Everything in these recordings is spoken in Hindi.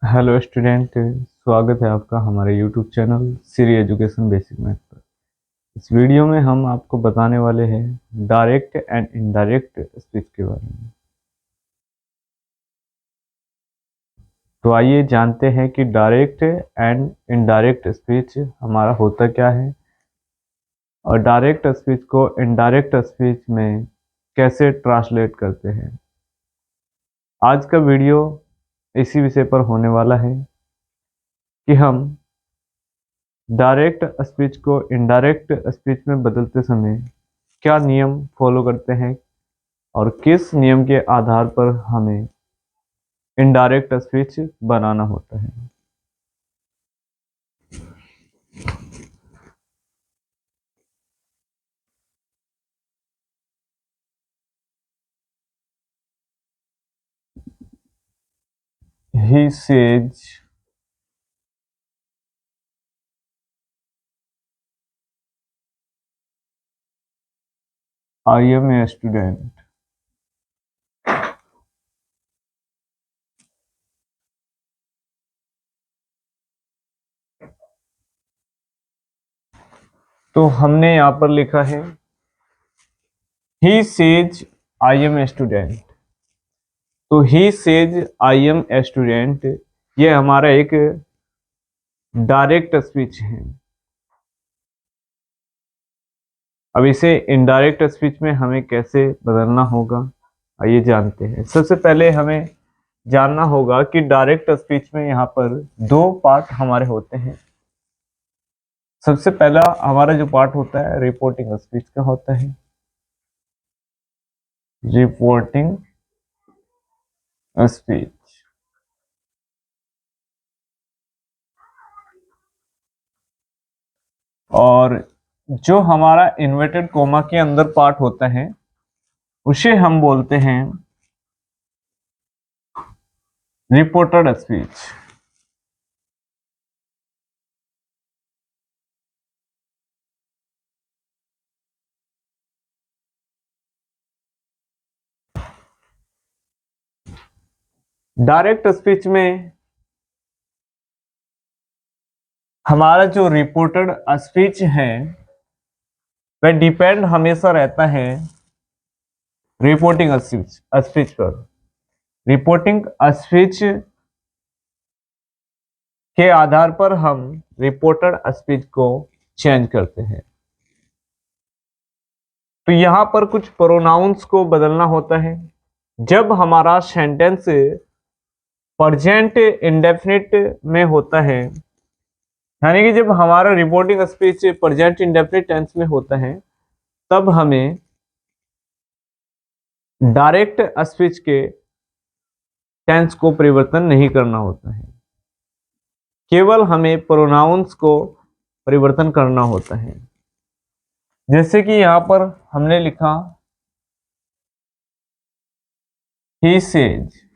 हेलो स्टूडेंट, स्वागत है आपका हमारे YouTube channel Shri education basic math पर। इस वीडियो में हम आपको बताने वाले हैं डायरेक्ट एंड इनडायरेक्ट स्पीच के बारे में। तो आइए जानते हैं कि डायरेक्ट एंड इनडायरेक्ट स्पीच हमारा होता क्या है और डायरेक्ट स्पीच को इनडायरेक्ट स्पीच में कैसे ट्रांसलेट करते हैं। आज का वीडियो इसी विषय पर होने वाला है कि हम डायरेक्ट स्पीच को इनडायरेक्ट स्पीच में बदलते समय क्या नियम फॉलो करते हैं और किस नियम के आधार पर हमें इनडायरेक्ट स्पीच बनाना होता है। He says I am a student। तो हमने यहाँ पर लिखा है He says I am a student। तो He says I am a student ये हमारा एक डायरेक्ट स्पीच है। अब इसे इनडायरेक्ट स्पीच में हमें कैसे बदलना होगा आइए जानते हैं। सबसे पहले हमें जानना होगा कि डायरेक्ट स्पीच में यहाँ पर दो पार्ट हमारे होते हैं। सबसे पहला हमारा जो पार्ट होता है रिपोर्टिंग स्पीच का होता है, रिपोर्टिंग स्पीच। और जो हमारा इन्वर्टेड कोमा के अंदर पार्ट होता है उसे हम बोलते हैं रिपोर्टेड स्पीच। डायरेक्ट स्पीच में हमारा जो रिपोर्टेड स्पीच है वह डिपेंड हमेशा रहता है रिपोर्टिंग स्पीच पर। रिपोर्टिंग स्पीच के आधार पर हम रिपोर्टेड स्पीच को चेंज करते हैं। तो यहां पर कुछ प्रोनाउंस को बदलना होता है। जब हमारा सेंटेंस प्रेजेंट इंडेफिनिट में होता है, यानी कि जब हमारा reporting speech present indefinite tense में होता है, तब हमें डायरेक्ट स्पीच के टेंस को परिवर्तन नहीं करना होता है, केवल हमें प्रोनाउंस को परिवर्तन करना होता है। जैसे कि यहां पर हमने लिखा ही सेज।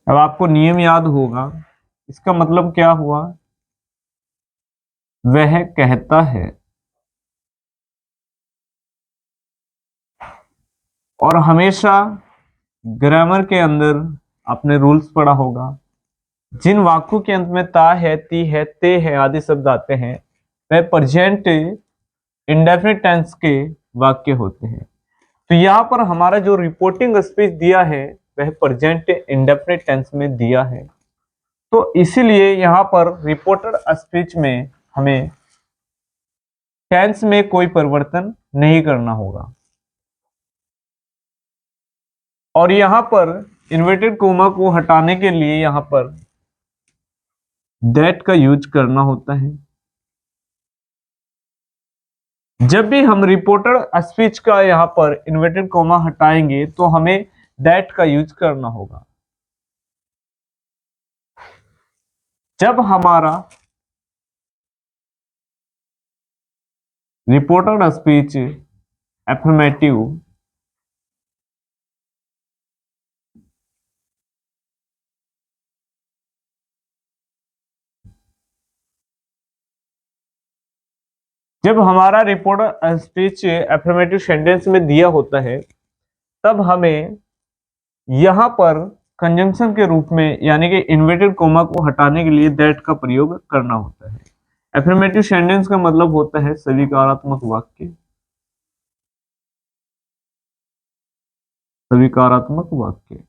अब आपको नियम याद होगा, इसका मतलब क्या हुआ, वह कहता है। और हमेशा ग्रामर के अंदर आपने रूल्स पढ़ा होगा, जिन वाक्यों के अंत में ता है, ती है, ते है आदि शब्द आते हैं वह प्रेजेंट इंडेफिनिट टेंस के वाक्य होते हैं। तो यहाँ पर हमारा जो रिपोर्टिंग स्पीच दिया है वह प्रेजेंट इंडेफिनिट टेंस में दिया है। तो इसीलिए यहाँ पर रिपोर्टेड स्पीच में हमें टेंस में कोई परिवर्तन नहीं करना होगा। और यहाँ पर इन्वर्टेड कोमा को हटाने के लिए यहाँ पर दैट का यूज करना होता है। जब भी हम रिपोर्टेड स्पीच का यहाँ पर इन्वर्टेड कोमा हटाएंगे तो हमें दैट का यूज करना होगा। जब हमारा रिपोर्टेड स्पीच एफर्मेटिव जब हमारा रिपोर्टेड स्पीच एफर्मेटिव सेंटेंस में दिया होता है, तब हमें यहां पर कंजंक्शन के रूप में यानी कि इन्वर्टेड कोमा को हटाने के लिए दैट का प्रयोग करना होता है। एफर्मेटिव सेंटेंस का मतलब होता है स्वीकारात्मक वाक्य, स्वीकारात्मक वाक्य।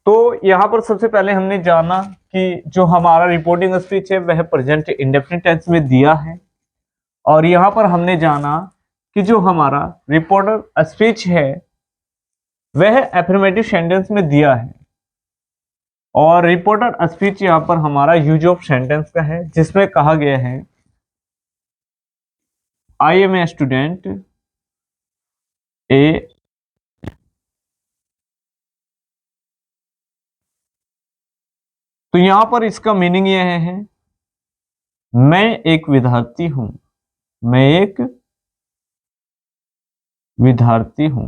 तो यहां पर सबसे पहले हमने जाना कि जो हमारा रिपोर्टिंग स्पीच है वह प्रेजेंट इंडेफिनिट टेंस में दिया है, और यहां पर हमने जाना कि जो हमारा रिपोर्टर स्पीच है वह एफर्मेटिव सेंटेंस में दिया है, और रिपोर्टर स्पीच यहां पर हमारा यूज ऑफ सेंटेंस का है, जिसमें कहा गया है आई एम ए स्टूडेंट ए, तो यहां पर इसका मीनिंग यह है मैं एक विद्यार्थी हूं, मैं एक विद्यार्थी हूं।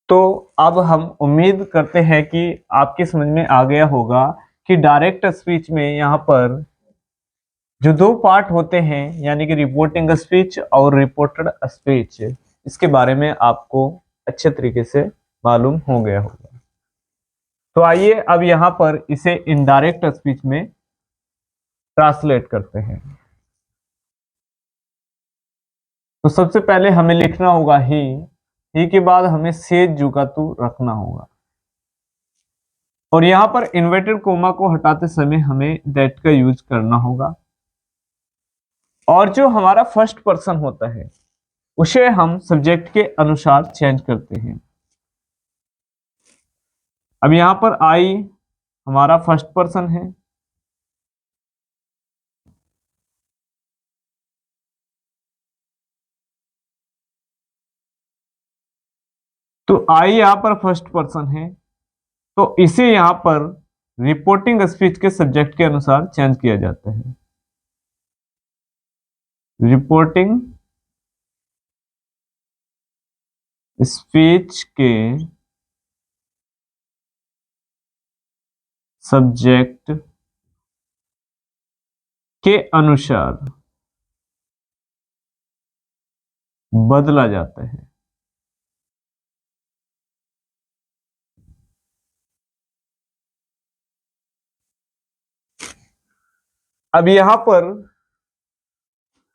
तो अब हम उम्मीद करते हैं कि आपकी समझ में आ गया होगा कि डायरेक्ट स्पीच में यहाँ पर जो दो पार्ट होते हैं यानी कि रिपोर्टिंग स्पीच और रिपोर्टेड स्पीच, इसके बारे में आपको अच्छे तरीके से मालूम हो गया होगा। तो आइए अब यहाँ पर इसे इनडायरेक्ट स्पीच में ट्रांसलेट करते हैं। तो सबसे पहले हमें लिखना होगा ही के बाद हमें सेज जुगातू रखना होगा, और यहां पर इन्वर्टेड कोमा को हटाते समय हमें दैट का यूज करना होगा, और जो हमारा फर्स्ट पर्सन होता है उसे हम सब्जेक्ट के अनुसार चेंज करते हैं। अब यहां पर आई हमारा फर्स्ट पर्सन है, तो आई यहां पर फर्स्ट पर्सन है, तो इसे यहां पर रिपोर्टिंग स्पीच के सब्जेक्ट के अनुसार चेंज किया जाता है। रिपोर्टिंग स्पीच के सब्जेक्ट के अनुसार बदला जाता है। अब यहां पर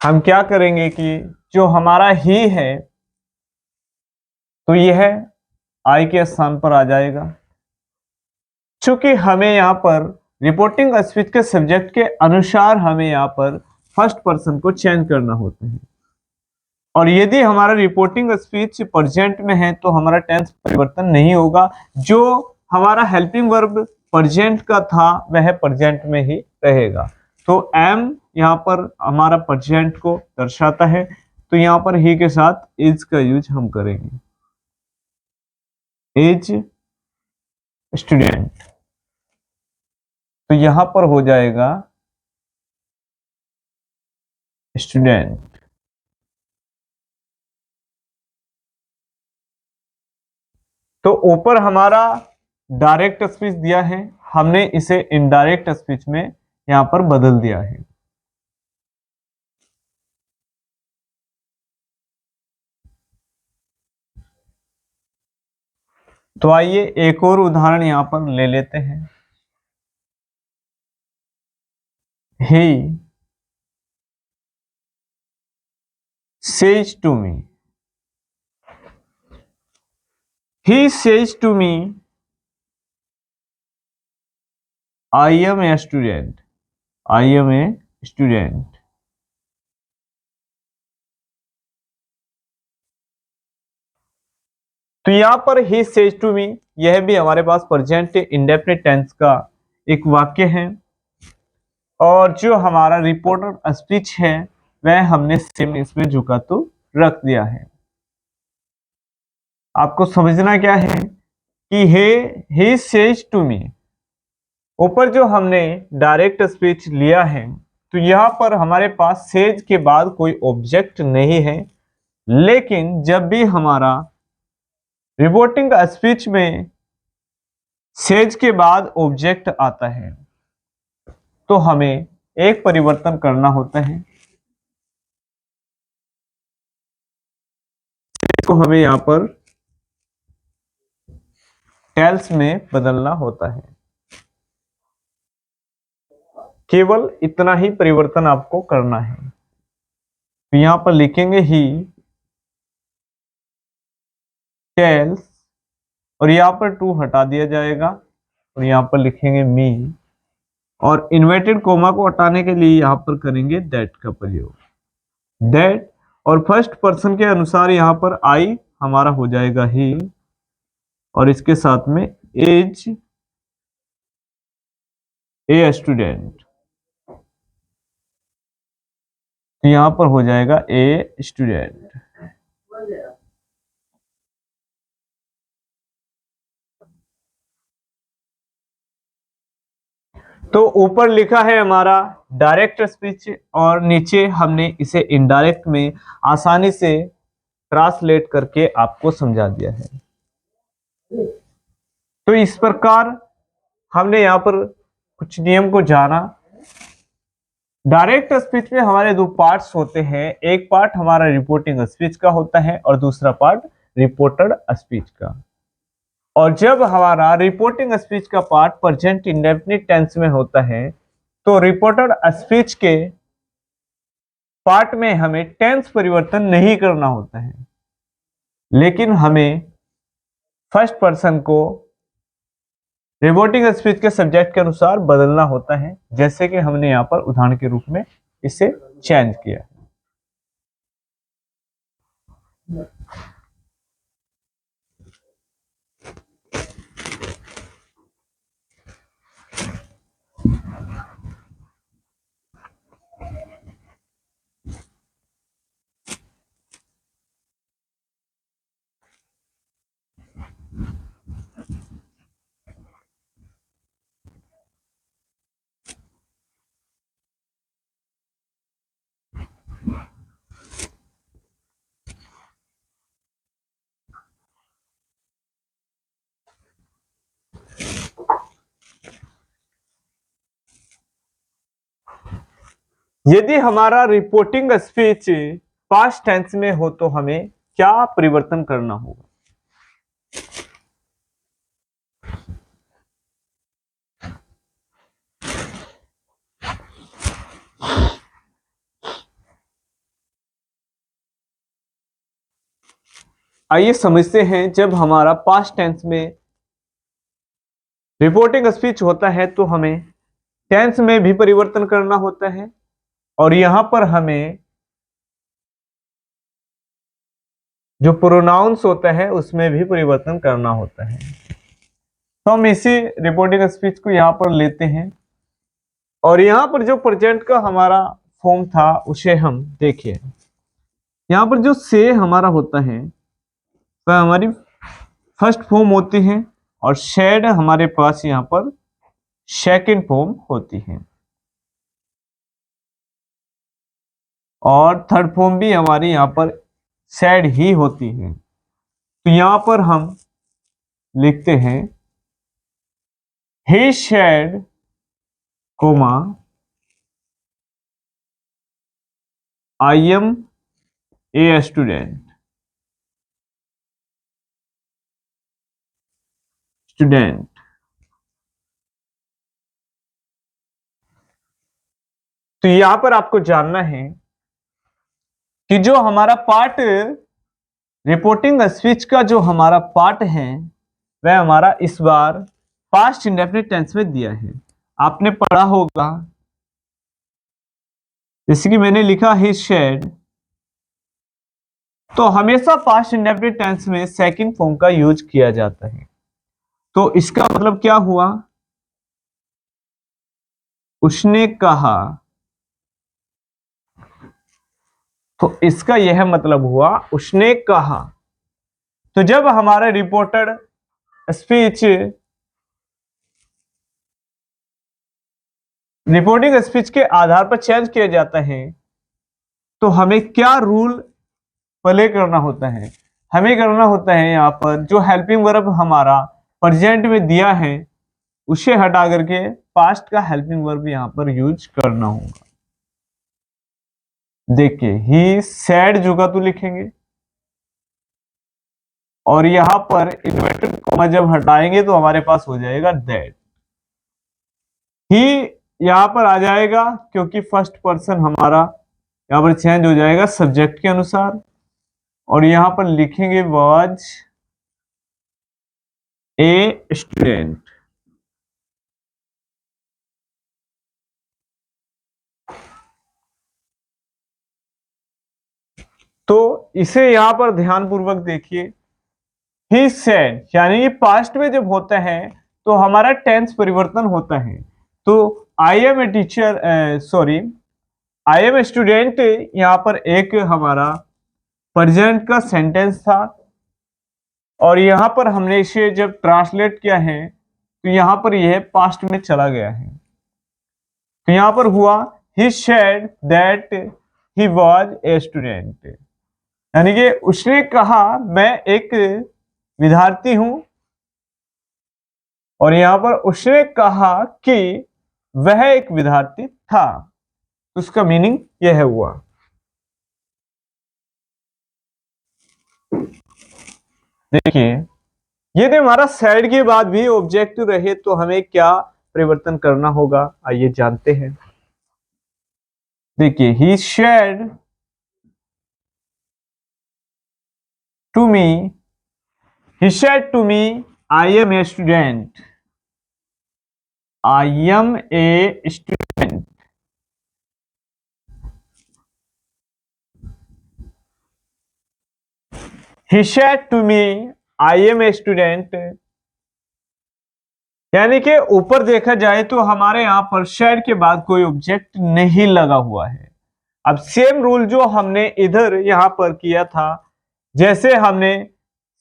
हम क्या करेंगे कि जो हमारा ही है तो यह आई के स्थान पर आ जाएगा, क्योंकि हमें यहां पर रिपोर्टिंग स्पीच के सब्जेक्ट के अनुसार हमें यहां पर फर्स्ट पर्सन को चेंज करना होता है, और यदि हमारा रिपोर्टिंग स्पीच प्रेजेंट में है तो हमारा टेंस परिवर्तन नहीं होगा। जो हमारा हेल्पिंग वर्ब प्रेजेंट का था वह प्रेजेंट में ही रहेगा। तो एम यहाँ पर हमारा प्रेजेंट को दर्शाता है, तो यहाँ पर ही के साथ इज का यूज हम करेंगे, इज स्टूडेंट। तो यहां पर हो जाएगा स्टूडेंट। तो ऊपर हमारा डायरेक्ट स्पीच दिया है, हमने इसे इनडायरेक्ट स्पीच में यहां पर बदल दिया है। तो आइए एक और उदाहरण यहां पर ले लेते हैं। He says to me, he says to me I am a student, I am a student. तो यहां पर ही सेज टू मी, यह भी हमारे पास प्रेजेंट इंडेफिनिट टेंस का एक वाक्य है, और जो हमारा रिपोर्टर स्पीच है वह हमने सेम इसमें झुका तो रख दिया है। आपको समझना क्या है कि he says to me, ऊपर जो हमने डायरेक्ट स्पीच लिया है तो यहां पर हमारे पास सेज के बाद कोई ऑब्जेक्ट नहीं है, लेकिन जब भी हमारा रिपोर्टिंग स्पीच में सेज के बाद ऑब्जेक्ट आता है तो हमें एक परिवर्तन करना होता है, इसको हमें यहाँ पर टेल्स में बदलना होता है। केवल इतना ही परिवर्तन आपको करना है। तो यहां पर लिखेंगे ही टेल्स, और यहां पर टू हटा दिया जाएगा और यहां पर लिखेंगे मी, और इन्वर्टेड कोमा को हटाने के लिए यहां पर करेंगे दैट का प्रयोग। दैट, और फर्स्ट पर्सन के अनुसार यहां पर आई हमारा हो जाएगा ही, और इसके साथ में एज ए स्टूडेंट, तो यहां पर हो जाएगा ए स्टूडेंट। तो ऊपर लिखा है हमारा डायरेक्ट स्पीच, और नीचे हमने इसे इनडायरेक्ट में आसानी से ट्रांसलेट करके आपको समझा दिया है। तो इस प्रकार हमने यहाँ पर कुछ नियम को जाना। डायरेक्ट स्पीच में हमारे दो पार्ट्स होते हैं, एक पार्ट हमारा रिपोर्टिंग स्पीच का होता है और दूसरा पार्ट रिपोर्टेड स्पीच का। और जब हमारा रिपोर्टिंग स्पीच का पार्ट प्रेजेंट इंडेफिनिट टेंस में होता है, तो रिपोर्टेड स्पीच के पार्ट में हमें टेंस परिवर्तन नहीं करना होता है, लेकिन हमें फर्स्ट पर्सन को रिपोर्टिंग स्पीच के सब्जेक्ट के अनुसार बदलना होता है, जैसे कि हमने यहां पर उदाहरण के रूप में इसे चेंज किया है। यदि हमारा रिपोर्टिंग स्पीच पास्ट टेंस में हो तो हमें क्या परिवर्तन करना होगा? आइए समझते हैं। जब हमारा पास्ट टेंस में रिपोर्टिंग स्पीच होता है तो हमें टेंस में भी परिवर्तन करना होता है, और यहां पर हमें जो प्रोनाउंस होता है उसमें भी परिवर्तन करना होता है। तो हम इसी रिपोर्टिंग स्पीच को यहां पर लेते हैं, और यहां पर जो प्रेजेंट का हमारा फॉर्म था उसे हम देखिए। यहां पर जो से हमारा होता है वह हमारी फर्स्ट फॉर्म होती है, और शेड हमारे पास यहां पर सेकंड फॉर्म होती है, और थर्ड फॉर्म भी हमारी यहां पर सैड ही होती है। तो यहां पर हम लिखते हैं he said comma I am a student. तो यहां पर आपको जानना है कि जो हमारा पार्ट रिपोर्टिंग स्पीच का जो हमारा पार्ट है वह हमारा इस बार पास्ट इंडेफिनिट टेंस में दिया है। आपने पढ़ा होगा, जैसे कि मैंने लिखा ही शेड, तो हमेशा पास्ट इंडेफिनिट टेंस में सेकंड फॉर्म का यूज किया जाता है। तो इसका मतलब क्या हुआ? उसने कहा, तो इसका यह मतलब हुआ उसने कहा। तो जब हमारा रिपोर्टेड स्पीच रिपोर्टिंग स्पीच के आधार पर चेंज किया जाता है, तो हमें क्या रूल प्ले करना होता है? हमें करना होता है यहां पर जो हेल्पिंग वर्ब हमारा प्रेजेंट में दिया है उसे हटा करके पास्ट का हेल्पिंग वर्ब यहां पर यूज करना होगा। देखिए ही सैड जुगा तो लिखेंगे और यहां पर इन्वर्टेड कॉमा जब हटाएंगे तो हमारे पास हो जाएगा दैट। ही यहां पर आ जाएगा क्योंकि फर्स्ट पर्सन हमारा यहां पर चेंज हो जाएगा सब्जेक्ट के अनुसार, और यहां पर लिखेंगे वाज ए स्टूडेंट। तो इसे यहां पर ध्यानपूर्वक देखिए। ही सेड यानी ये पास्ट में जब होता है तो हमारा टेंस परिवर्तन होता है। तो I am a teacher, sorry, I am a student यहां पर एक हमारा प्रेजेंट का सेंटेंस था, और यहां पर हमने इसे जब ट्रांसलेट किया है तो यहां पर यह पास्ट में चला गया है। तो यहां पर हुआ he said that he was a student, यानी कि उसने कहा मैं एक विद्यार्थी हूं, और यहां पर उसने कहा कि वह एक विद्यार्थी था। उसका मीनिंग यह हुआ। देखिए यदि हमारा सैड के बाद भी ऑब्जेक्ट रहे तो हमें क्या परिवर्तन करना होगा, आइए जानते हैं। देखिए he said to me, he said to me I am a student, I am a student. He said to me I am a student, यानी कि ऊपर देखा जाए तो हमारे यहां पर शेड के बाद कोई ऑब्जेक्ट नहीं लगा हुआ है। अब सेम रूल जो हमने इधर यहां पर किया था, जैसे हमने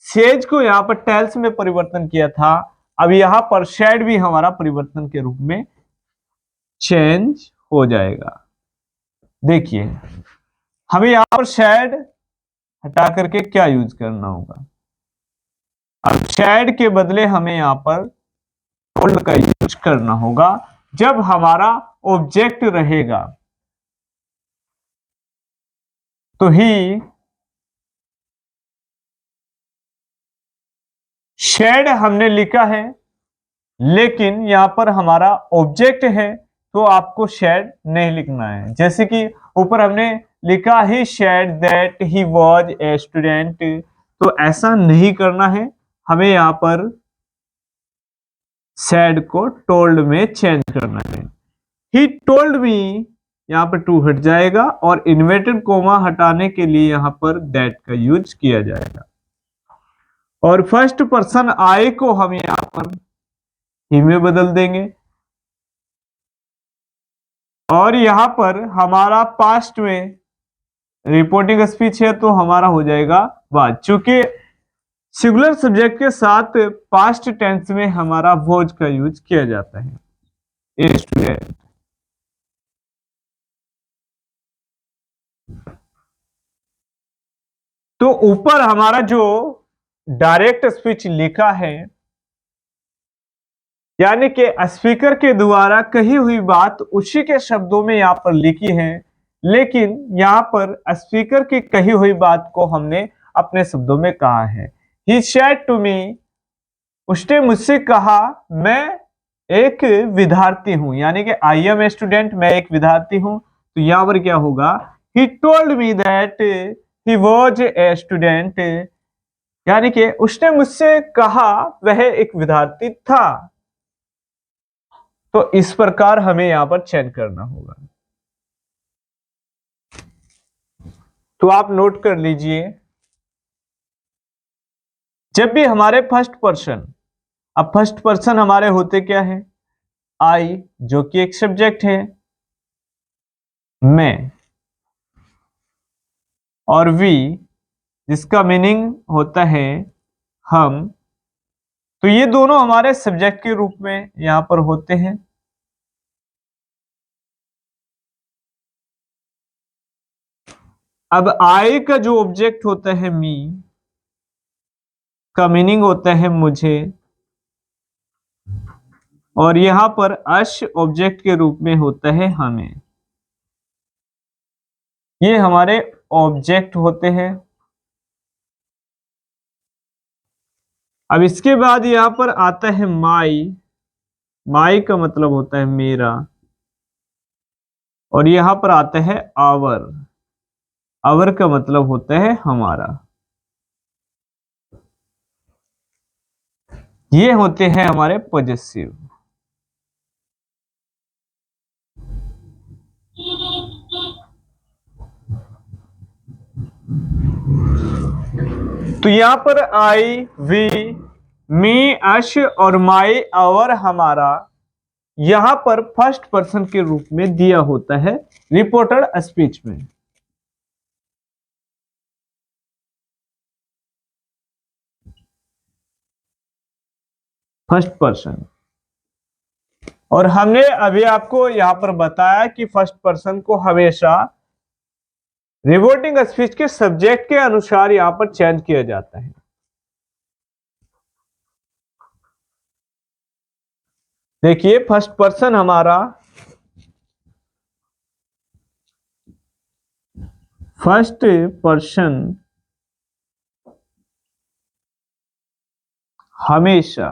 सेज को यहां पर टेल्स में परिवर्तन किया था, अब यहां पर शेड भी हमारा परिवर्तन के रूप में चेंज हो जाएगा। देखिए हमें यहां पर शेड हटा करके क्या यूज करना होगा। अब शेड के बदले हमें यहां पर टोल्ड का यूज करना होगा जब हमारा ऑब्जेक्ट रहेगा। तो ही शेड हमने लिखा है, लेकिन यहां पर हमारा ऑब्जेक्ट है तो आपको शेड नहीं लिखना है। जैसे कि ऊपर हमने लिखा he said that he was a student, तो ऐसा नहीं करना है। हमें यहां पर शेड को टोल्ड में चेंज करना है। ही टोल्ड मी, यहां पर टू हट जाएगा और इन्वर्टेड कोमा हटाने के लिए यहां पर दैट का यूज किया जाएगा, और फर्स्ट पर्सन आई को हम यहां पर ही में बदल देंगे, और यहां पर हमारा पास्ट में रिपोर्टिंग स्पीच है तो हमारा हो जाएगा वाज। चूंकि सिंगुलर सब्जेक्ट के साथ पास्ट टेंस में हमारा वॉज का यूज किया जाता है, ए स्टूडेंट। तो ऊपर हमारा जो डायरेक्ट स्पीच लिखा है, यानी कि स्पीकर के द्वारा कही हुई बात उसी के शब्दों में यहां पर लिखी है, लेकिन यहां पर स्पीकर की कही हुई बात को हमने अपने शब्दों में कहा है। ही सेड टू मी, उसने मुझसे कहा मैं एक विद्यार्थी हूं, यानी कि आई एम ए स्टूडेंट, मैं एक विद्यार्थी हूं। तो यहां पर क्या होगा, he told me that he was a student, यानी कि उसने मुझसे कहा वह एक विद्यार्थी था। तो इस प्रकार हमें यहां पर चेंज करना होगा। तो आप नोट कर लीजिए, जब भी हमारे फर्स्ट पर्सन, अब फर्स्ट पर्सन हमारे होते क्या है, आई जो कि एक सब्जेक्ट है, मैं, और वी जिसका मीनिंग होता है हम, तो ये दोनों हमारे सब्जेक्ट के रूप में यहां पर होते हैं। अब आई का जो ऑब्जेक्ट होता है मी, का मीनिंग होता है मुझे, और यहां पर अश ऑब्जेक्ट के रूप में होता है हमें। ये हमारे ऑब्जेक्ट होते हैं। अब इसके बाद यहां पर आता है माई। माई का मतलब होता है मेरा। और यहां पर आता है आवर। आवर का मतलब होता है हमारा। ये होते हैं हमारे पॉजेसिव। तो यहां पर आई, वी, मी, अश और माई, आवर, हमारा यहां पर फर्स्ट पर्सन के रूप में दिया होता है रिपोर्टेड स्पीच में। First person. और हमने अभी आपको यहां पर बताया कि फर्स्ट पर्सन को हमेशा रिपोर्टिंग स्पीच के सब्जेक्ट के अनुसार यहां पर चेंज किया जाता है। देखिए फर्स्ट पर्सन हमारा, फर्स्ट पर्सन हमेशा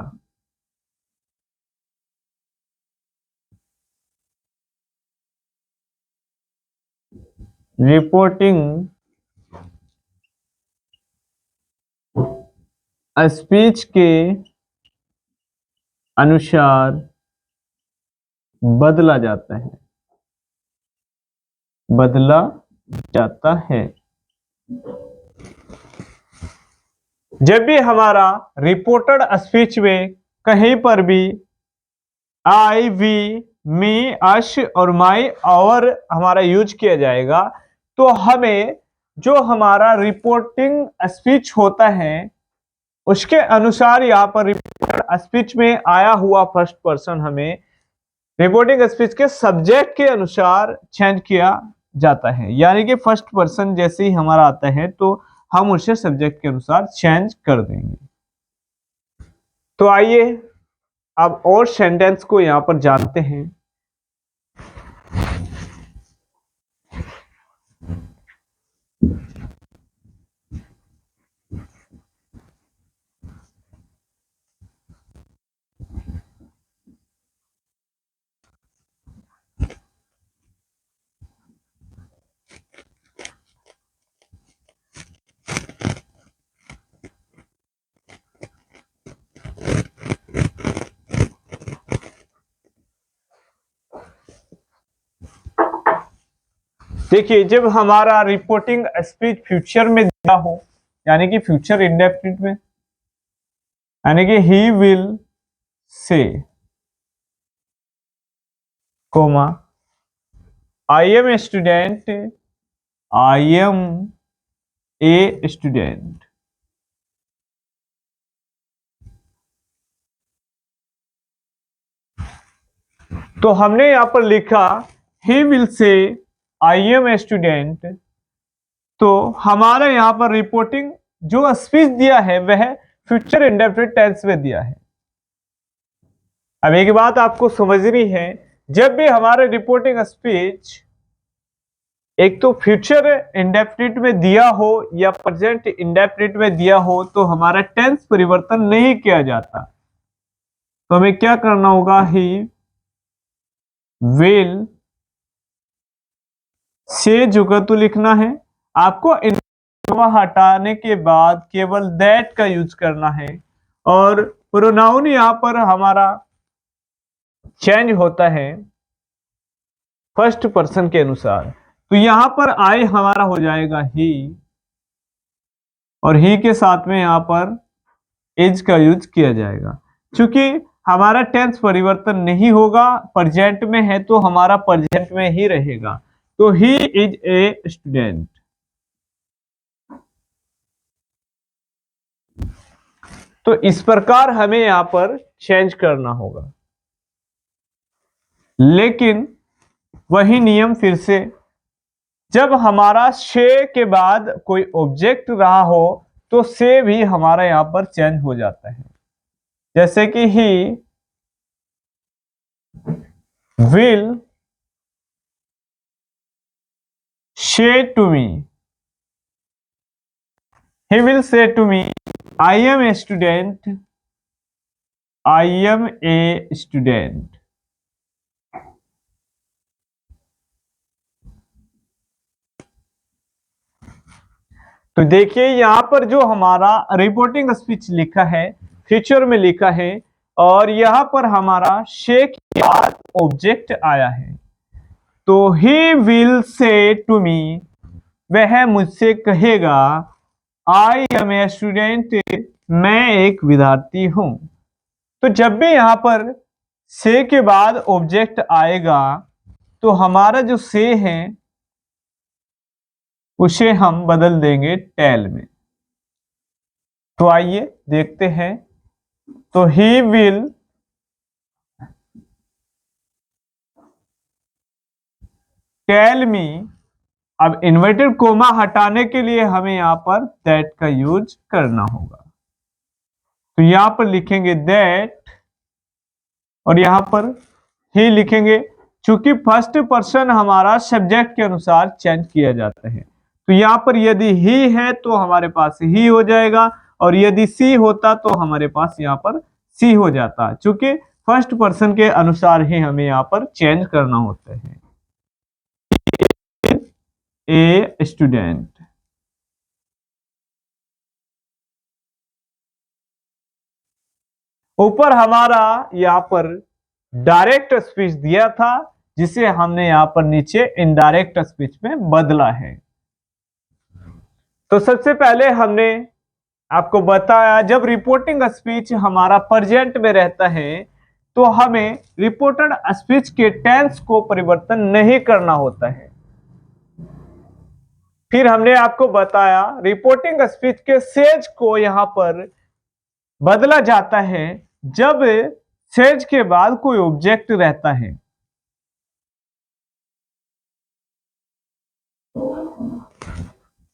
रिपोर्टिंग स्पीच के अनुसार बदला जाता है। बदला जाता है। जब भी हमारा रिपोर्टेड स्पीच में कहीं पर भी आई, वी, मी, अश और माई, और हमारा यूज किया जाएगा, तो हमें जो हमारा रिपोर्टिंग स्पीच होता है उसके अनुसार यहां पर रिपोर्टेड स्पीच में आया हुआ फर्स्ट पर्सन हमें रिपोर्टिंग स्पीच के सब्जेक्ट के अनुसार चेंज किया जाता है। यानी कि फर्स्ट पर्सन जैसे ही हमारा आता है तो हम उसे सब्जेक्ट के अनुसार चेंज कर देंगे। तो आइए अब और सेंटेंस को यहां पर जानते हैं। देखिए जब हमारा रिपोर्टिंग स्पीच फ्यूचर में दिया हो, यानी कि फ्यूचर इंडेफिनिट में, यानी कि he will say, comma, I am a student, I am a student. तो हमने यहां पर लिखा ही विल से आई एम ए स्टूडेंट। तो हमारा यहां पर रिपोर्टिंग जो स्पीच दिया है वह फ्यूचर इंडेफिनिट टेंस में दिया है। अब एक बात आपको समझनी है, जब भी हमारे रिपोर्टिंग स्पीच एक तो फ्यूचर इंडेफिनिट में दिया हो या प्रेजेंट इंडेफिनिट में दिया हो तो हमारा टेंस परिवर्तन नहीं किया जाता। तो हमें क्या करना होगा, ही विल से जुगतु लिखना है। आपको इन हटाने के बाद केवल दैट का यूज करना है। और प्रोनाउन यहां पर हमारा चेंज होता है फर्स्ट पर्सन के अनुसार। तो यहां पर आई हमारा हो जाएगा ही, और ही के साथ में यहां पर इज का यूज किया जाएगा। क्योंकि हमारा टेंस परिवर्तन नहीं होगा, प्रेजेंट में है तो हमारा प्रेजेंट में ही रहेगा। तो ही इज ए स्टूडेंट। तो इस प्रकार हमें यहां पर चेंज करना होगा। लेकिन वही नियम फिर से, जब हमारा से के बाद कोई ऑब्जेक्ट रहा हो तो से भी हमारा यहां पर चेंज हो जाता है। जैसे कि ही will say to me, he will say to me, I am a student, I am a student. तो देखिए यहां पर जो हमारा रिपोर्टिंग स्पीच लिखा है, फ्यूचर में लिखा है, और यहां पर हमारा से के बाद ऑब्जेक्ट आया है। तो ही विल से टू मी, वह मुझसे कहेगा, आई एम ए स्टूडेंट, मैं एक विद्यार्थी हूं। तो जब भी यहां पर से के बाद ऑब्जेक्ट आएगा तो हमारा जो से है उसे हम बदल देंगे टेल में। तो आइए देखते हैं। तो ही विल टेल मी, अब इन्वर्टेड कोमा हटाने के लिए हमें यहां पर दैट का यूज करना होगा। तो यहां पर लिखेंगे दैट और यहां पर ही लिखेंगे। चूंकि फर्स्ट पर्सन हमारा सब्जेक्ट के अनुसार चेंज किया जाता है, तो यहां पर यदि ही है तो हमारे पास ही हो जाएगा, और यदि सी होता तो हमारे पास यहां पर सी हो जाता। चूंकि फर्स्ट पर्सन के अनुसार ही हमें यहां पर चेंज करना होता है। ए स्टूडेंट, ऊपर हमारा यहां पर डायरेक्ट स्पीच दिया था, जिसे हमने यहां पर नीचे इनडायरेक्ट स्पीच में बदला है। तो सबसे पहले हमने आपको बताया, जब रिपोर्टिंग स्पीच हमारा प्रेजेंट में रहता है तो हमें रिपोर्टेड स्पीच के टेंस को परिवर्तन नहीं करना होता है। फिर हमने आपको बताया रिपोर्टिंग स्पीच के सेज को यहां पर बदला जाता है जब सेज के बाद कोई ऑब्जेक्ट रहता है।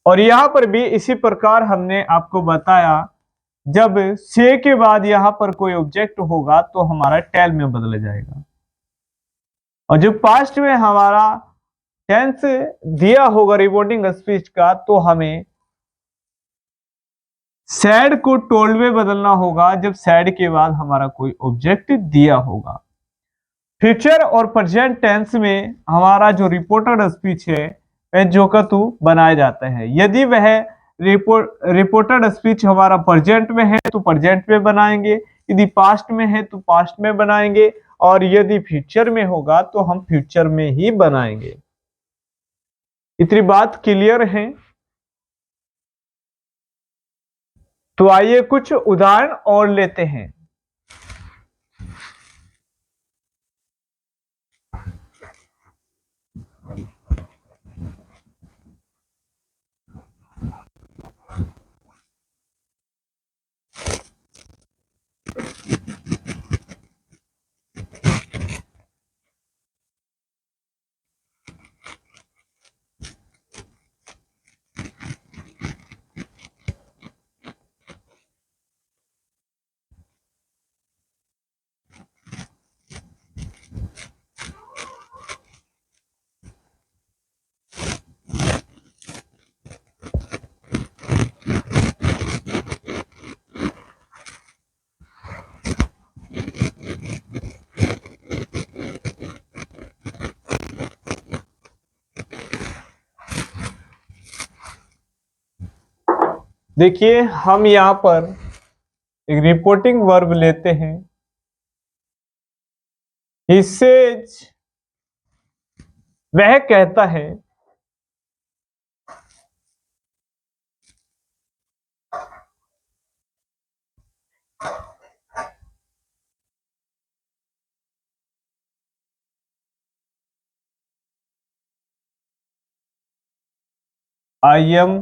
और यहां पर भी इसी प्रकार हमने आपको बताया, जब से के बाद यहां पर कोई ऑब्जेक्ट होगा तो हमारा टेल में बदल जाएगा। और जो पास्ट में हमारा टेंस दिया होगा रिपोर्टिंग स्पीच का, तो हमें सैड को टोल्ड में बदलना होगा जब सैड के बाद हमारा कोई ऑब्जेक्ट दिया होगा। फ्यूचर और प्रेजेंट टेंस में हमारा जो रिपोर्टेड स्पीच है वह जो का तू बनाया जाता है। यदि वह रिपोर्टेड स्पीच हमारा प्रेजेंट में है तो प्रेजेंट में बनाएंगे, यदि पास्ट में है तो पास्ट में बनाएंगे, और यदि फ्यूचर में होगा तो हम फ्यूचर में ही बनाएंगे। इतनी बात क्लियर है? तो आइए कुछ उदाहरण और लेते हैं। देखिए हम यहां पर एक रिपोर्टिंग वर्ब लेते हैं। ही सेज, वह कहता है, आई am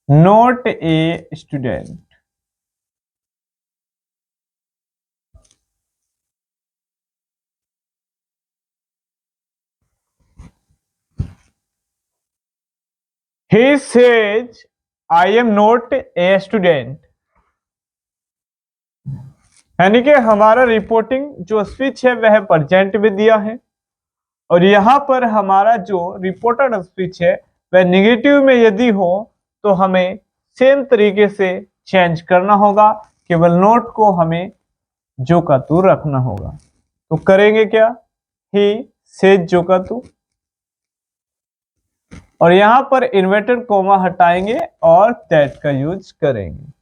not a student. He says I am not a student, यानी कि हमारा रिपोर्टिंग जो स्पीच है वह प्रेजेंट में दिया है, और यहाँ पर हमारा जो रिपोर्टेड स्पीच है वह निगेटिव में यदि हो तो हमें सेम तरीके से चेंज करना होगा, केवल नोट को हमें जो का तू रखना होगा। तो करेंगे क्या, ही सेज जो का तू, और यहां पर इन्वर्टेड कोमा हटाएंगे और दैट का यूज करेंगे।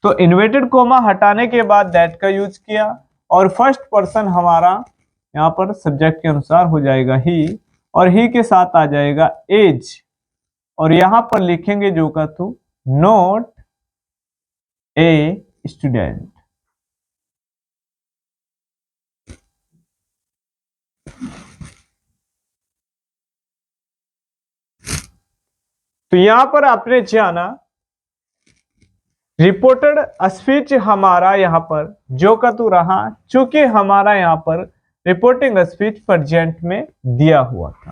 तो इन्वर्टेड कोमा हटाने के बाद दैट का यूज किया, और फर्स्ट पर्सन हमारा यहां पर सब्जेक्ट के अनुसार हो जाएगा ही, और ही के साथ आ जाएगा एज, और यहां पर लिखेंगे जो का तू नोट ए स्टूडेंट। तो यहां पर आपने जाना रिपोर्टेड स्पीच हमारा यहां पर जो का तू रहा, चूंकि हमारा यहां पर रिपोर्टिंग स्पीच प्रेजेंट में दिया हुआ था।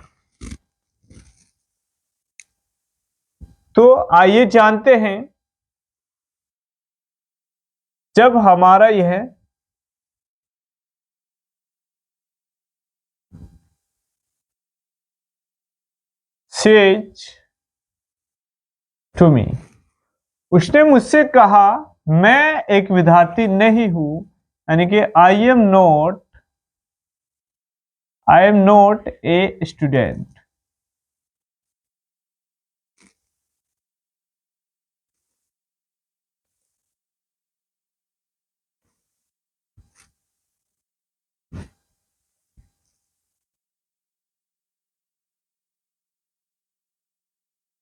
तो आइए जानते हैं, जब हमारा यह सेज टू मी, उसने मुझसे कहा मैं एक विद्यार्थी नहीं हूं, यानी कि आई एम नॉट ए स्टूडेंट।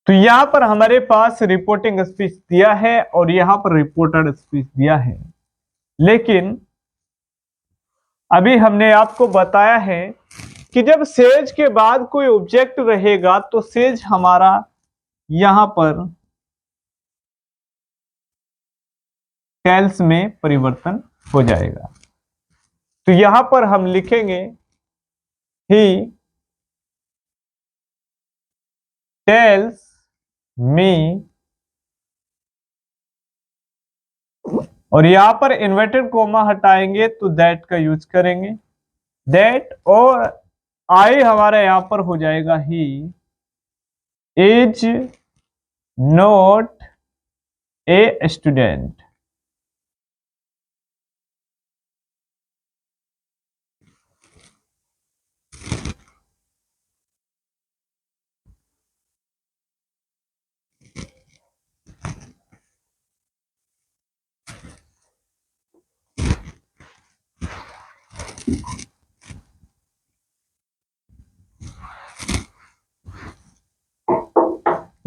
तो यहां पर हमारे पास रिपोर्टिंग स्पीच दिया है और यहां पर रिपोर्टेड स्पीच दिया है, लेकिन अभी हमने आपको बताया है कि जब सेज के बाद कोई ऑब्जेक्ट रहेगा तो सेज हमारा यहां पर टेल्स में परिवर्तन हो जाएगा। तो यहां पर हम लिखेंगे ही टेल्स मी, और यहां पर इन्वर्टेड कोमा हटाएंगे तो दैट का यूज करेंगे, दैट, और आई हमारा यहां पर हो जाएगा he is not a student.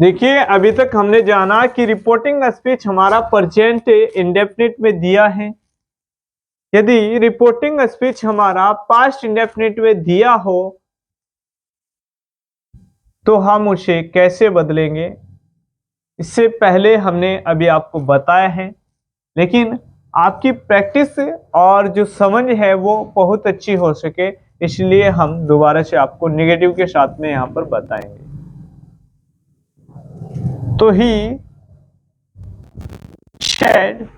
देखिए अभी तक हमने जाना कि रिपोर्टिंग स्पीच हमारा प्रेजेंट इंडेफिनिट में दिया है। यदि रिपोर्टिंग स्पीच हमारा पास्ट इंडेफिनिट में दिया हो तो हम उसे कैसे बदलेंगे, इससे पहले हमने अभी आपको बताया है, लेकिन आपकी प्रैक्टिस और जो समझ है वो बहुत अच्छी हो सके, इसलिए हम दोबारा से आपको नेगेटिव के साथ में यहां पर बताएंगे। तो ही said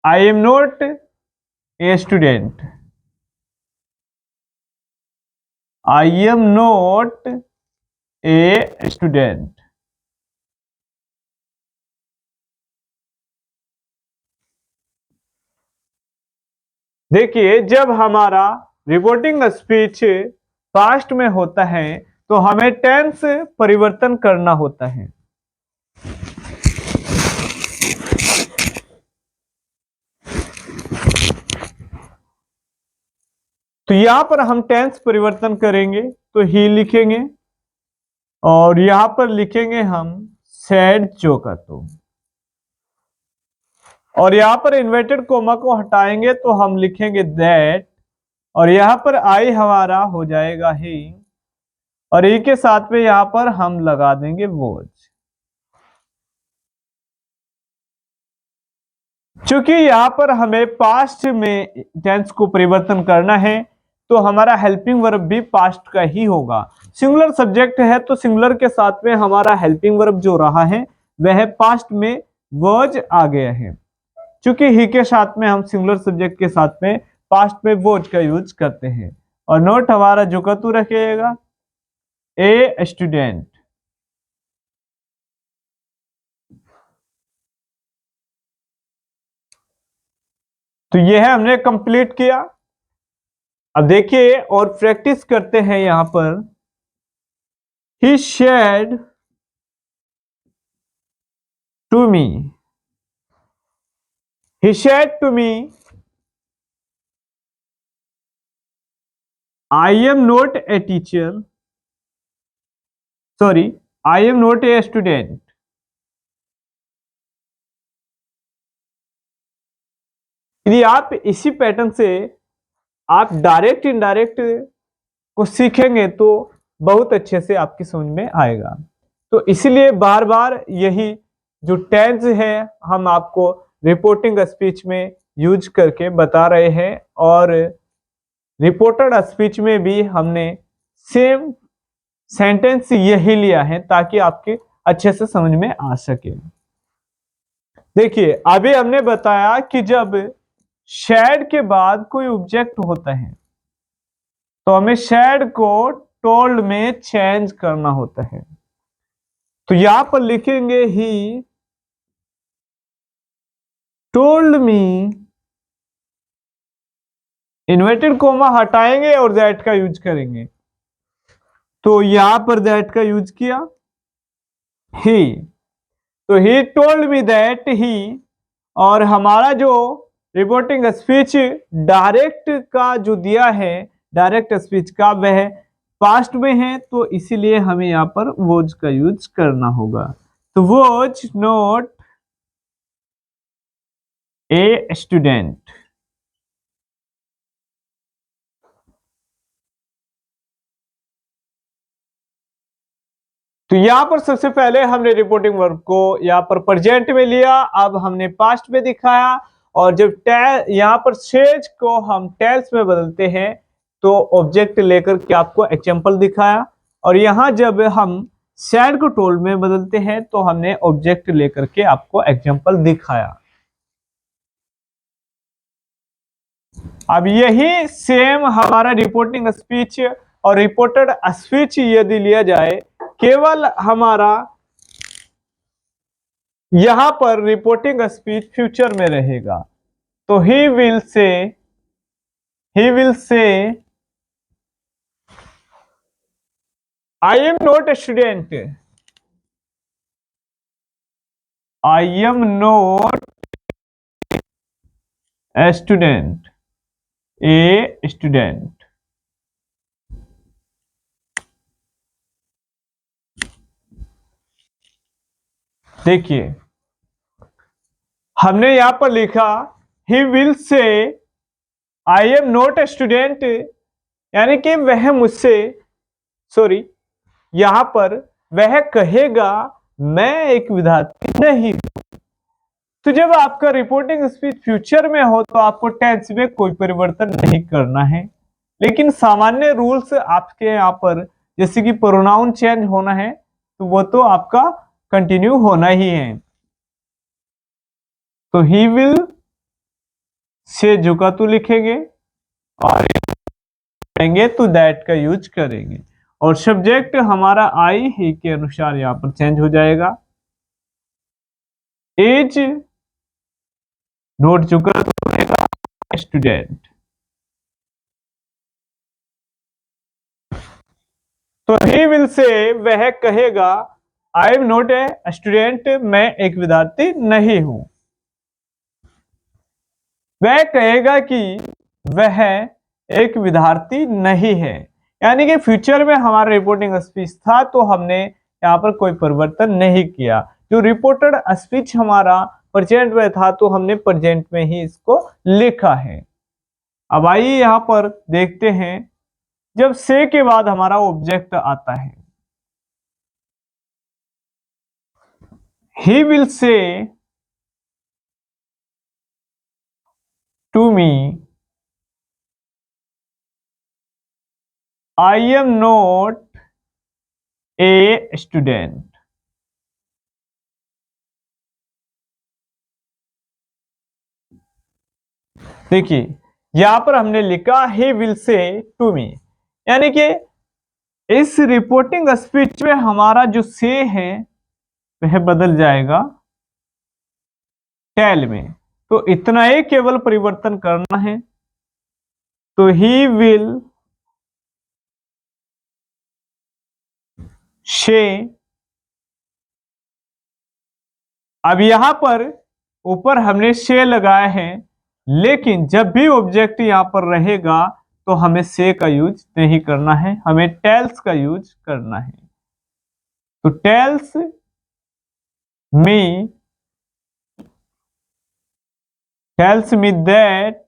I am not a student, I am not a student। देखिए जब हमारा रिपोर्टिंग स्पीच पास्ट में होता है तो हमें टेंस परिवर्तन करना होता है। तो यहां पर हम टेंस परिवर्तन करेंगे तो ही लिखेंगे, और यहां पर लिखेंगे हम सेड जो का तो, और यहां पर इन्वर्टेड कोमा को हटाएंगे तो हम लिखेंगे दैट, और यहां पर आई हमारा हो जाएगा ही, और ई के साथ में यहां पर हम लगा देंगे वॉज। चूंकि यहां पर हमें पास्ट में टेंस को परिवर्तन करना है तो हमारा हेल्पिंग वर्ब भी पास्ट का ही होगा। सिंगुलर सब्जेक्ट है तो सिंगुलर के साथ में हमारा हेल्पिंग वर्ब जो रहा है वह पास्ट में वॉज आ गया है। क्योंकि ही के साथ में हम सिंगुलर सब्जेक्ट के साथ में पास्ट में वॉज का यूज करते हैं। और नोट हमारा जो का तू रखिएगा ए स्टूडेंट। तो ये है हमने कंप्लीट किया। अब देखिए और प्रैक्टिस करते हैं यहां पर। He shared to me, he said to me, I am not a teacher, sorry, I am not a student। यदि आप इसी पैटर्न से आप डायरेक्ट इनडायरेक्ट को सीखेंगे तो बहुत अच्छे से आपकी समझ में आएगा। तो इसीलिए बार बार यही जो टेंस है हम आपको रिपोर्टिंग स्पीच में यूज करके बता रहे हैं, और रिपोर्टेड स्पीच में भी हमने सेम सेंटेंस यही लिया है ताकि आपके अच्छे से समझ में आ सके। देखिए अभी हमने बताया कि जब शैड के बाद कोई ऑब्जेक्ट होता है तो हमें शैड को टोल्ड में चेंज करना होता है। तो यहां पर लिखेंगे he told me, inverted coma हटाएंगे और दैट का यूज करेंगे। तो यहां पर दैट का यूज किया ही, तो he told me that he, और हमारा जो रिपोर्टिंग स्पीच डायरेक्ट का जो दिया है डायरेक्ट स्पीच का वह पास्ट में है, तो इसीलिए हमें यहां पर वोज का यूज करना होगा। तो वोज नॉट ए स्टूडेंट। तो यहां पर सबसे पहले हमने रिपोर्टिंग वर्ब को यहां पर प्रेजेंट में लिया, अब हमने पास्ट में दिखाया, और जब यहां पर सेज को हम टेल्स में बदलते हैं तो ऑब्जेक्ट लेकर के आपको एग्जांपल दिखाया, और यहां जब हम सैड को टोल्ड में बदलते हैं तो हमने ऑब्जेक्ट लेकर के आपको एग्जांपल दिखाया। अब यही सेम हमारा रिपोर्टिंग स्पीच और रिपोर्टेड स्पीच यदि लिया जाए, केवल हमारा यहां पर रिपोर्टिंग स्पीच फ्यूचर में रहेगा। तो ही विल से आई am not a student, I am not a student, A student. देखिए हमने यहां पर लिखा ही विल से आई एम नॉट ए स्टूडेंट, यानी कि वह मुझसे, सॉरी, यहां पर वह कहेगा मैं एक विद्यार्थी नहीं। तो जब आपका रिपोर्टिंग स्पीच फ्यूचर में हो तो आपको टेंस में कोई परिवर्तन नहीं करना है, लेकिन सामान्य रूल्स आपके यहाँ पर जैसे कि प्रोनाउन चेंज होना है तो वो तो आपका कंटिन्यू होना ही है। तो ही विल से जुका तो लिखेंगे और करेंगे तो दैट का यूज करेंगे, और सब्जेक्ट हमारा आई ही के अनुसार यहां पर चेंज हो जाएगा। एज नोट जुका तो रहेगा स्टूडेंट। तो ही विल से वह कहेगा आई एम नॉट ए स्टूडेंट, मैं एक विद्यार्थी नहीं हूं। वह कहेगा कि वह एक विद्यार्थी नहीं है, यानी कि फ्यूचर में हमारा रिपोर्टिंग स्पीच था तो हमने यहाँ पर कोई परिवर्तन नहीं किया। जो रिपोर्टेड स्पीच हमारा प्रेजेंट में था तो हमने प्रेजेंट में ही इसको लिखा है। अब आइए यहाँ पर देखते हैं जब से के बाद हमारा ऑब्जेक्ट आता है। He will say to me I am not a student. देखिए यहां पर हमने लिखा ही विल से टू मी, यानी कि इस रिपोर्टिंग स्पीच में हमारा जो से है वह बदल जाएगा टेल में। तो इतना ही केवल परिवर्तन करना है। तो ही विल से, अब यहां पर ऊपर हमने से लगाया है, लेकिन जब भी ऑब्जेक्ट यहां पर रहेगा तो हमें से का यूज नहीं करना है, हमें टेल्स का यूज करना है। तो tells me, tells me that,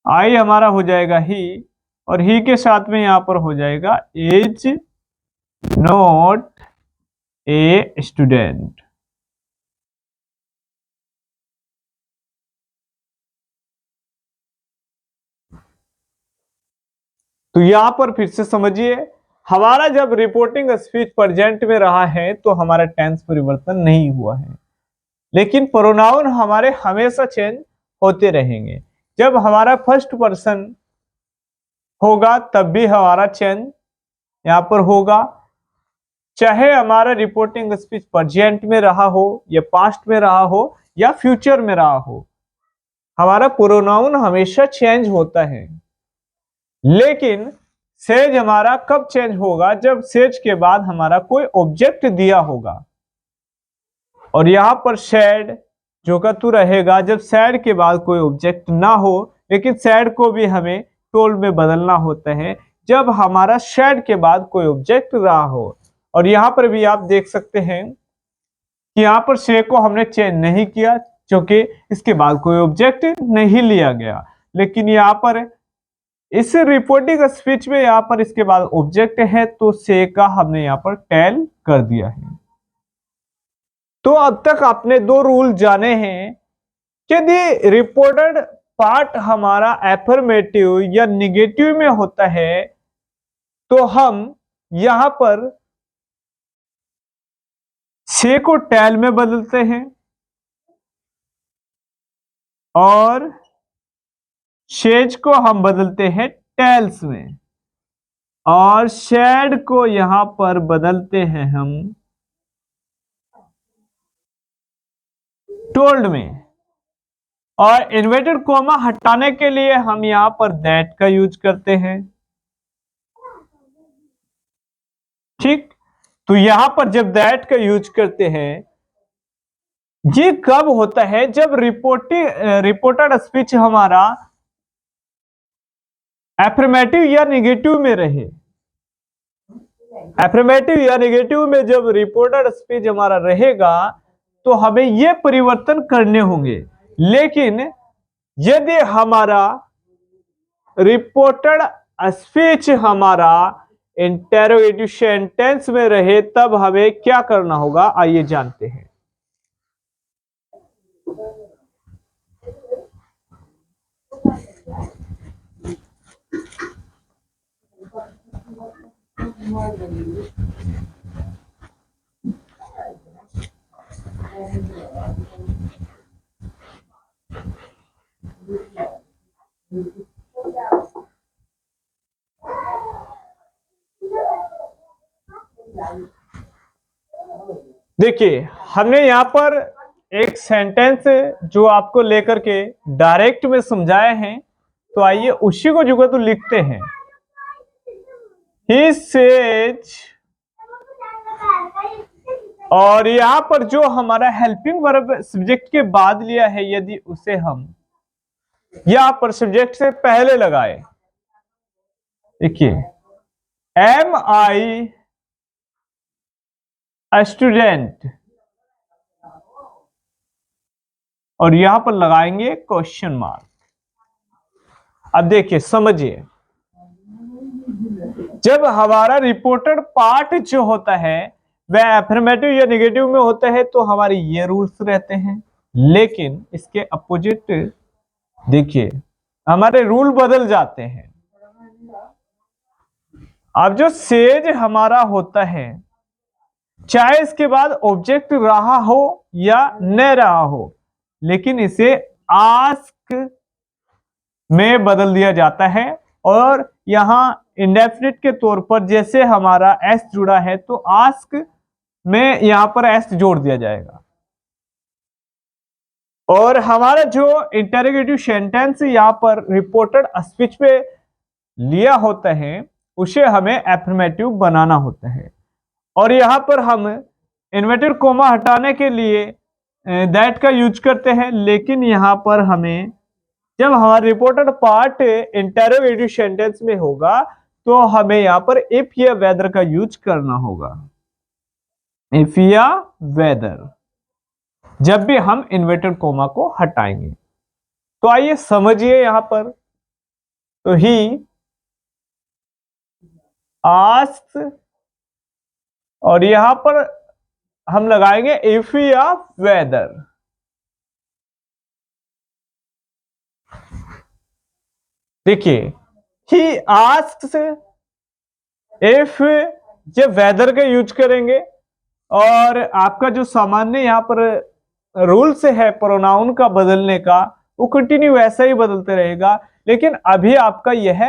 I हमारा हो जाएगा ही, और ही के साथ में यहां पर हो जाएगा इज नॉट ए स्टूडेंट। तो यहां पर फिर से समझिए, हमारा जब रिपोर्टिंग स्पीच प्रेजेंट में रहा है तो हमारा टेंस परिवर्तन नहीं हुआ है, लेकिन प्रोनाउन हमारे हमेशा चेंज होते रहेंगे। जब हमारा फर्स्ट पर्सन होगा तब भी हमारा चेंज यहां पर होगा, चाहे हमारा रिपोर्टिंग स्पीच प्रेजेंट में रहा हो या पास्ट में रहा हो या फ्यूचर में रहा हो, हमारा प्रोनाउन हमेशा चेंज होता है। लेकिन सेज हमारा कब चेंज होगा, जब सेज के बाद हमारा कोई ऑब्जेक्ट दिया होगा। और यहां पर सैड जो का तू रहेगा जब सैड के बाद कोई ऑब्जेक्ट ना हो, लेकिन सैड को भी हमें टोल्ड में बदलना होता है जब हमारा सैड के बाद कोई ऑब्जेक्ट रहा हो। और यहां पर भी आप देख सकते हैं कि यहां पर से को हमने चेंज नहीं किया क्योंकि इसके बाद कोई ऑब्जेक्ट नहीं लिया गया, लेकिन यहां पर इस रिपोर्टिंग स्पीच में यहां पर इसके बाद ऑब्जेक्ट है तो से का हमने यहां पर टेल कर दिया है। तो अब तक आपने दो रूल जाने हैं कि यदि रिपोर्टेड पार्ट हमारा एफर्मेटिव या निगेटिव में होता है तो हम यहां पर से को टेल में बदलते हैं और शेज को हम बदलते हैं टेल्स में, और शेड को यहां पर बदलते हैं हम टोल्ड में। और इन्वर्टेड कोमा हटाने के लिए हम यहां पर दैट का यूज करते हैं। ठीक, तो यहां पर जब दैट का यूज करते हैं, ये कब होता है जब रिपोर्टेड स्पीच हमारा एफर्मेटिव या निगेटिव में रहे। एफर्मेटिव या निगेटिव में जब रिपोर्टेड स्पीच हमारा रहेगा तो हमें ये परिवर्तन करने होंगे। लेकिन यदि हमारा रिपोर्टेड स्पीच हमारा इंटेरोगेटिव सेंटेंस में रहे तब हमें क्या करना होगा, आइए जानते हैं। देखिए हमने यहां पर एक सेंटेंस जो आपको लेकर के डायरेक्ट में समझाए हैं, तो आइए उसी को जो तो लिखते हैं। ही सेज, और यहां पर जो हमारा हेल्पिंग वर्ब सब्जेक्ट के बाद लिया है यदि उसे हम यहां पर सब्जेक्ट से पहले लगाए, देखिए एम आई स्टूडेंट, और यहां पर लगाएंगे क्वेश्चन मार्क। अब देखिए समझिए, जब हमारा रिपोर्टेड पार्ट जो होता है वह एफर्मेटिव या नेगेटिव में होता है तो हमारे ये रूल्स रहते हैं, लेकिन इसके अपोजिट देखिए हमारे रूल बदल जाते हैं। अब जो सेज हमारा होता है, चाहे इसके बाद ऑब्जेक्ट रहा हो या न रहा हो, लेकिन इसे आस्क में बदल दिया जाता है। और यहां इंडेफिनिट के तौर पर जैसे हमारा एस जुड़ा है तो आस्क में यहां पर एस जोड़ दिया जाएगा। और हमारा जो इंटरोगेटिव सेंटेंस यहां पर रिपोर्टेड स्पीच पे लिया होता है उसे हमें एफर्मेटिव बनाना होता है। और यहां पर हम इन्वर्टेड कोमा हटाने के लिए दैट का यूज करते हैं, लेकिन यहां पर हमें जब हमारा रिपोर्टेड पार्ट इंटरोगेटिव सेंटेंस में होगा तो हमें यहां पर इफ या वेदर का यूज करना होगा। इफ या वेदर जब भी हम इन्वर्टेड कोमा को हटाएंगे। तो आइए समझिए यहां पर। तो ही आस्क्स और यहां पर हम लगाएंगे इफ या वेदर। देखिए ही आस्क्स इफ जब वेदर का यूज करेंगे और आपका जो सामान्य यहां पर रूल्स है प्रोनाउन का बदलने का वो कंटिन्यू वैसा ही बदलते रहेगा। लेकिन अभी आपका यह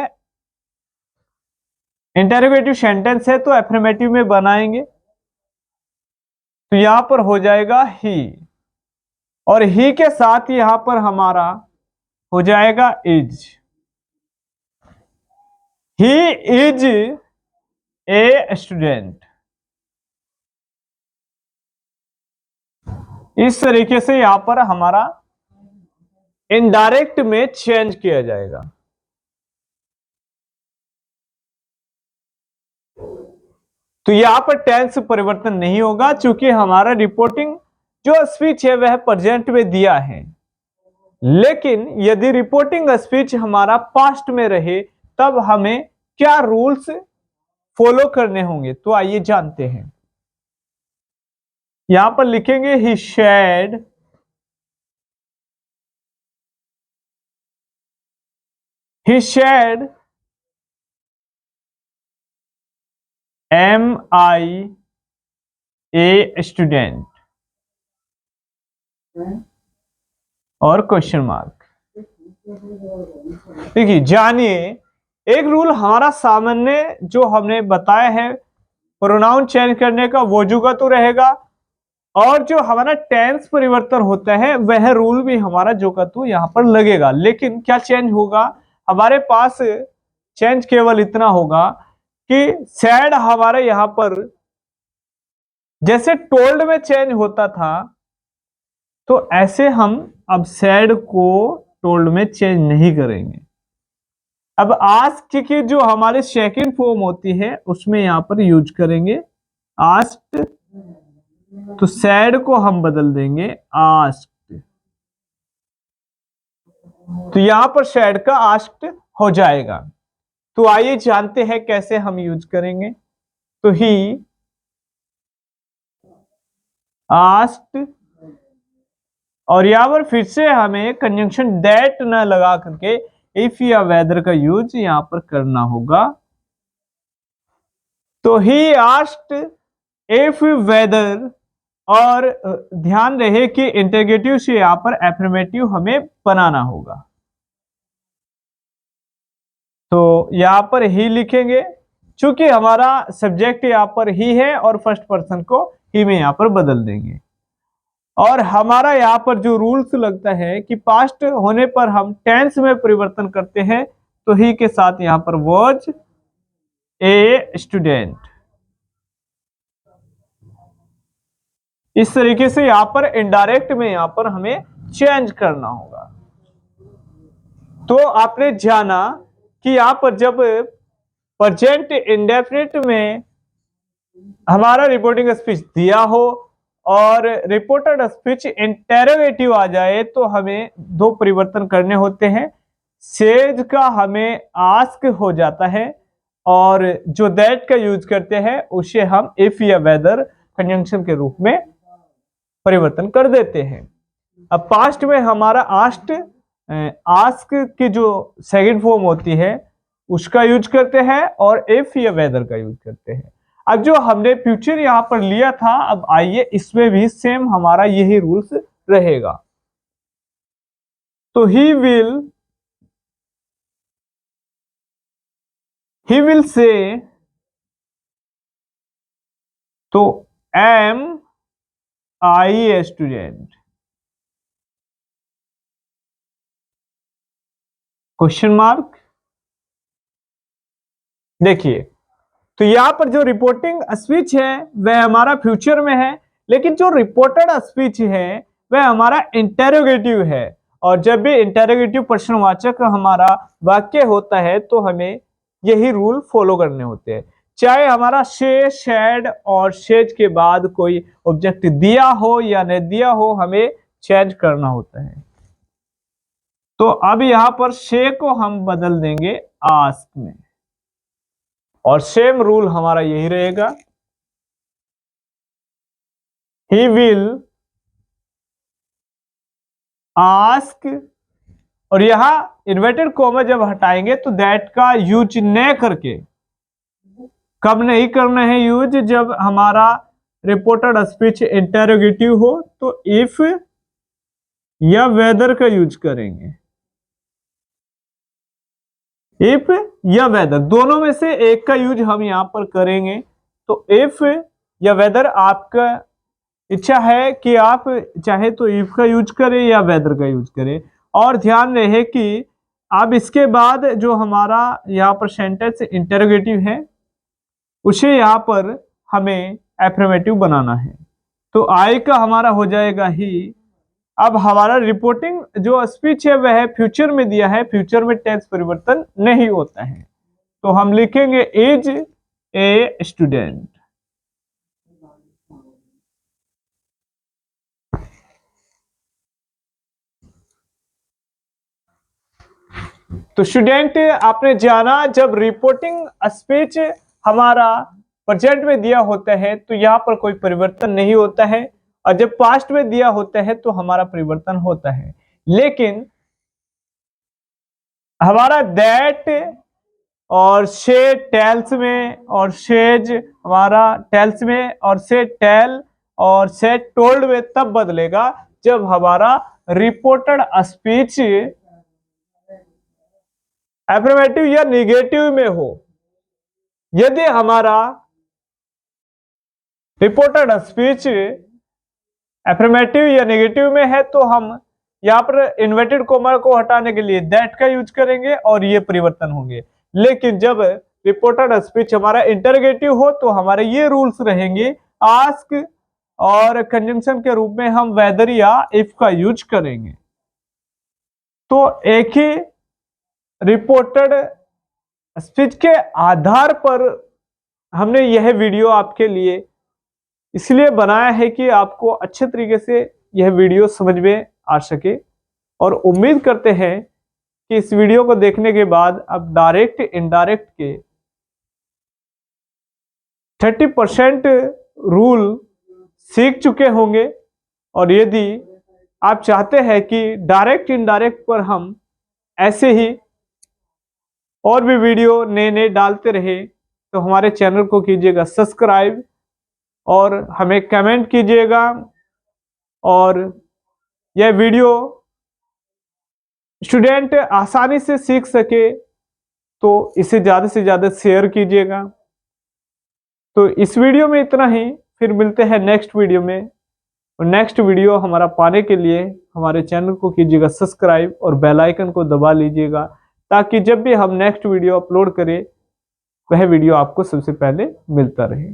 इंटरोगेटिव सेंटेंस है तो एफर्मेटिव में बनाएंगे तो यहां पर हो जाएगा ही। और ही के साथ यहां पर हमारा हो जाएगा is. He is a student. इस तरीके से यहां पर हमारा इनडायरेक्ट में चेंज किया जाएगा। तो यहां पर टेंस परिवर्तन नहीं होगा क्योंकि हमारा रिपोर्टिंग जो स्पीच है वह प्रेजेंट में दिया है। लेकिन यदि रिपोर्टिंग स्पीच हमारा पास्ट में रहे तब हमें क्या रूल्स फॉलो करने होंगे तो आइए जानते हैं। यहां पर लिखेंगे ही शेड MI ए स्टूडेंट और क्वेश्चन मार्क। देखिए जानिए एक रूल हमारा सामान्य जो हमने बताया है प्रोनाउन चेंज करने का वो जुगा तो रहेगा और जो हमारा टेंस परिवर्तन होता है वह रूल भी हमारा जो का तो यहां पर लगेगा। लेकिन क्या चेंज होगा हमारे पास चेंज केवल इतना होगा कि सैड हमारे यहां पर जैसे टोल्ड में चेंज होता था तो ऐसे हम अब सैड को टोल्ड में चेंज नहीं करेंगे। अब आस्क की जो हमारी सेकंड फॉर्म होती है उसमें यहां पर यूज करेंगे आस्क्ड। तो सैड को हम बदल देंगे आस्क्ड। तो यहां पर सैड का आस्क्ड हो जाएगा। तो आइए जानते हैं कैसे हम यूज करेंगे। तो ही आस्क्ड और यहां पर फिर से हमें कंजंक्शन दैट ना लगा करके इफ या वेदर का यूज यहां पर करना होगा। तो ही आस्क्ड इफ वेदर और ध्यान रहे कि इंटरगेटिव से यहां पर एफर्मेटिव हमें बनाना होगा। तो यहां पर ही लिखेंगे चूंकि हमारा सब्जेक्ट यहां पर ही है और फर्स्ट पर्सन को ही में यहां पर बदल देंगे। और हमारा यहां पर जो रूल्स लगता है कि पास्ट होने पर हम टेंस में परिवर्तन करते हैं तो ही के साथ यहां पर वॉज ए स्टूडेंट। इस तरीके से यहां पर इनडायरेक्ट में यहां पर हमें चेंज करना होगा। तो आपने जाना कि यहां पर जब प्रेजेंट इंडेफिनिट में हमारा रिपोर्टिंग स्पीच दिया हो और रिपोर्टेड स्पीच इंटेरोगेटिव आ जाए तो हमें दो परिवर्तन करने होते हैं। सेज का हमें आस्क हो जाता है और जो दैट का यूज करते हैं उसे हम इफ या वेदर कंजंक्शन के रूप में परिवर्तन कर देते हैं। अब पास्ट में हमारा आस्क की जो सेकंड फॉर्म होती है उसका यूज करते हैं और इफ या वेदर का यूज करते हैं। अब जो हमने फ्यूचर यहां पर लिया था अब आइए इसमें भी सेम हमारा यही रूल्स रहेगा। तो ही विल से, तो am I a student, question mark. देखिए, तो यहां पर जो रिपोर्टिंग स्पीच है वह हमारा फ्यूचर में है, लेकिन जो रिपोर्टेड स्पीच है वह हमारा इंटेरोगेटिव है। और जब भी इंटेरोगेटिव प्रश्नवाचक हमारा वाक्य होता है तो हमें यही रूल फॉलो करने होते हैं। चाहे हमारा से, शैड और शेज के बाद कोई ऑब्जेक्ट दिया हो या नहीं दिया हो, हमें चेंज करना होता है। तो अब यहां पर से को हम बदल देंगे आस्क में, और सेम रूल हमारा यही रहेगा, ही विल आस्क। और यहां इन्वर्टेड कॉमा जब हटाएंगे तो दैट का यूज न करके, कब नहीं करना है यूज, जब हमारा रिपोर्टेड स्पीच इंटेरोगेटिव हो तो इफ या वेदर का यूज करेंगे। इफ या वेदर दोनों में से एक का यूज हम यहां पर करेंगे। तो इफ या वेदर आपका इच्छा है कि आप चाहे तो इफ का यूज करें या वेदर का यूज करें। और ध्यान रहे कि अब इसके बाद जो हमारा यहाँ पर सेंटेंस इंटरोगेटिव है उसे यहाँ पर हमें एफर्मेटिव बनाना है। तो आई का हमारा हो जाएगा ही। अब हमारा रिपोर्टिंग जो स्पीच है वह फ्यूचर में दिया है, फ्यूचर में टेंस परिवर्तन नहीं होता है, तो हम लिखेंगे इज ए स्टूडेंट। तो स्टूडेंट आपने जाना, जब रिपोर्टिंग स्पीच हमारा प्रेजेंट में दिया होता है तो यहाँ पर कोई परिवर्तन नहीं होता है, और जब पास्ट में दिया होता है तो हमारा परिवर्तन होता है। लेकिन हमारा दैट और से टेल्स में, और सेज हमारा टेल्स में, और से टेल और से टोल्ड में तब बदलेगा जब हमारा रिपोर्टेड स्पीच एफर्मेटिव या निगेटिव में हो। यदि हमारा रिपोर्टेड स्पीच एफर्मेटिव या नेगेटिव में है तो हम यहाँ पर इन्वर्टेड कोमा को हटाने के लिए दैट का यूज करेंगे और ये परिवर्तन होंगे। लेकिन जब रिपोर्टेड स्पीच हमारा इंटरोगेटिव हो तो हमारे ये रूल्स रहेंगे, आस्क और कंजंक्शन के रूप में हम वेदर या इफ का यूज करेंगे। तो एक ही रिपोर्टेड स्पीच के आधार पर हमने यह वीडियो आपके लिए इसलिए बनाया है कि आपको अच्छे तरीके से यह वीडियो समझ में आ सके, और उम्मीद करते हैं कि इस वीडियो को देखने के बाद आप डायरेक्ट इनडायरेक्ट के 30% रूल सीख चुके होंगे। और यदि आप चाहते हैं कि डायरेक्ट इनडायरेक्ट पर हम ऐसे ही और भी वीडियो नए नए डालते रहे तो हमारे चैनल को कीजिएगा सब्सक्राइब और हमें कमेंट कीजिएगा। और यह वीडियो स्टूडेंट आसानी से सीख सके तो इसे ज़्यादा से ज़्यादा शेयर कीजिएगा। तो इस वीडियो में इतना ही, फिर मिलते हैं नेक्स्ट वीडियो में। और नेक्स्ट वीडियो हमारा पाने के लिए हमारे चैनल को कीजिएगा सब्सक्राइब और बेल आइकन को दबा लीजिएगा, ताकि जब भी हम नेक्स्ट वीडियो अपलोड करें वह वीडियो आपको सबसे पहले मिलता रहे।